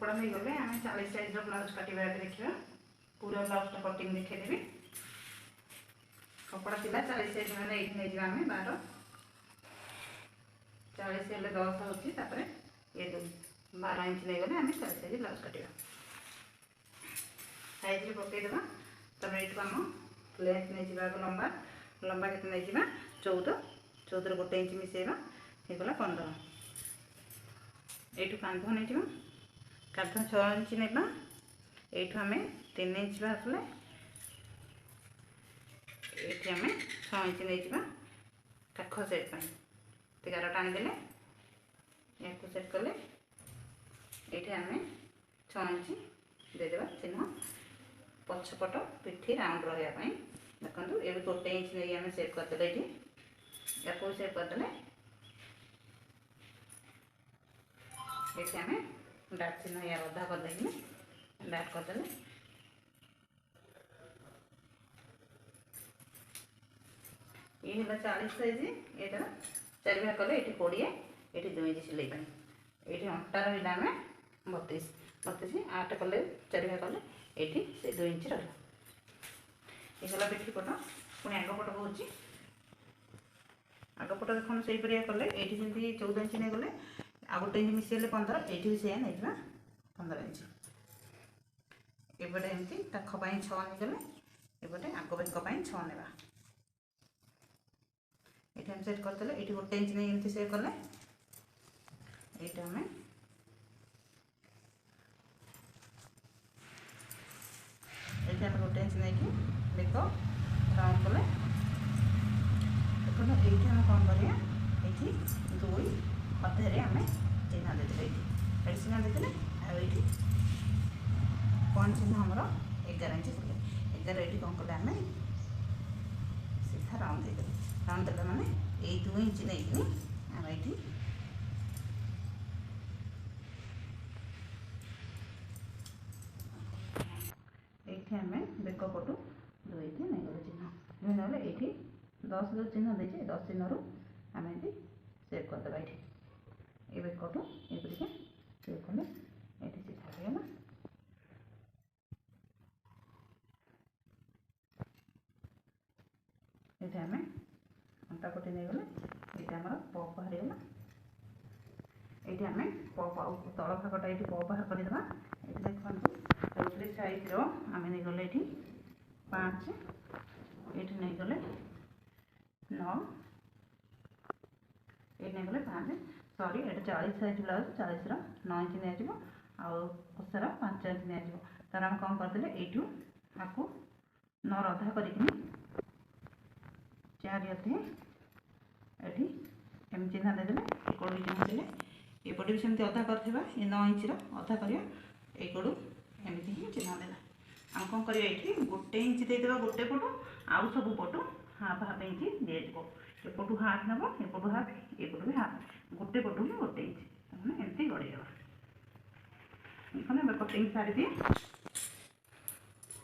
कपड़ा नहीं गले आम 40 साइज ब्लाउज काटिबा देखिए पूरा ब्लाउज कटिंग देखदेवी कपड़ा थिला 40 साइज मैंने ये नहीं आम 12 40 हेल्ले 10 होची तापरे ये 12 इंच नहीं गले आम 40 साइज ब्लाउज काटिबा साइज रे पकई देबा तब एटू आम लेंथ नहीं जिबा लंबा लंबा केते नहीं जिबा 14 रे 1 इंच मिसेबा हे गला 15 एटू कांध नहीं जिबा कांध 6 इंच नेबा एटू आम 3 इंच बासले एटी आम 6 इंच नहीं जिबा काख सेट पाई गार टाणी देले या सेट कले ये आम 6 इंच देदेबा चिन्ह पछपट पिठी राउंड रहा देखो ये 1 इंच नहीं आम सेट करदे या सेट करदे ये आम डाट चिन्ह या अधा करदे डाट करदे ये 40 साइज ये 4 भाग कले ये 20 ये 2 इंच सिलाई ये अंटा रहा आम 32 8 कले 4 भाग कले ये से 2 इंच रहा ये पिठी पट पुणी आगपट कौच आगपट देखो से कले ये जमी 14 इंच नहीं गले आ 1 इंच मिसेले 15 ये भी से नहीं 15 इंच एपटे एमती काखपाई 6 नहीं गले एपटे आग बेकपाई 6 नेबा ये हम सेट करदे ये 1 इंच नहीं एमती सेट कले ये आम ये 1 इंच नहीं कि बेक राउंड कले देखो ये आम कौन करा ये 2 अधे आम चिन्ह देते ये चिन्ह देते आई पॉइंट चिन्ह आमर 11 इंच 11 ये कौन कले आम सीधा राउंड देदें राउंड देला माने ये 2 इंच नहीं आम ये आम बेक पटू 2 इंच नहीं गले चिन्ह ना ये 10 जो चिन्ह देचे 10 चिन्ह रू आम ये सेव करदे ये बेकटू ये सेव कले ये सीधा होगा ये आम अंटा पटी नहीं गले ये आम पप बाहरीगला ये आम पप तल भागटा ये पप बाहर करदे ये देखो साइज आम नहीं गले ये 5 ये नहीं गले 9 ये नहीं गले 5 सॉरी ये 40 साइज ब्लाउज 40 9 इंच नहीं आसार 5 इंच नहीं तार आम कौन करदे यू आपको 9 अधा कर 4 अधे ये एम चिन्ह देदेले एकड़ू चिन्ह देले एपटे भी सेमती अधा करथिबा ये 9 इंच अधा करिया एकड़ू एमती ही चिन्ह देला आम कौन करिया ये 1 इंच देदेबा गोटे पटू आउ सब पटू हाफ हाफ इंच दिज्व एपटू हाफ नब एपटू हाफ एपटू भी हाफ गोटे पटू भी 1 इंच एमती गड़ेदेवा कटिंग सारी दिए